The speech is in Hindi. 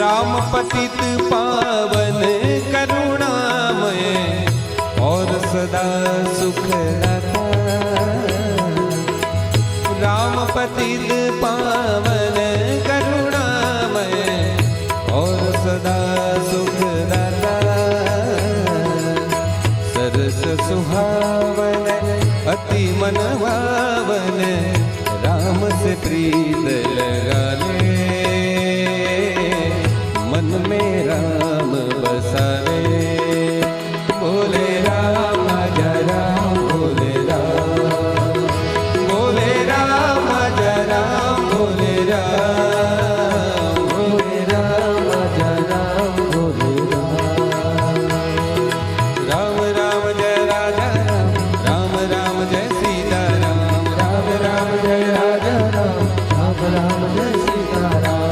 राम पतित पावन करुणामय और सदा सुखदाता। राम पतित पावन करुणामय और सदा सुखदाता। सरस सुहावन अति मन भावन राम से प्रीत लगा ले। मन में राम बसावे बोले राम जय राम बोले राम बोले राम जय राम बोले राम बोले राम जय राम बोले राम। राम राम जय राजा राम राम राम जय सीता राम। राम राम जय राजा राम राम राम जय सीता राम।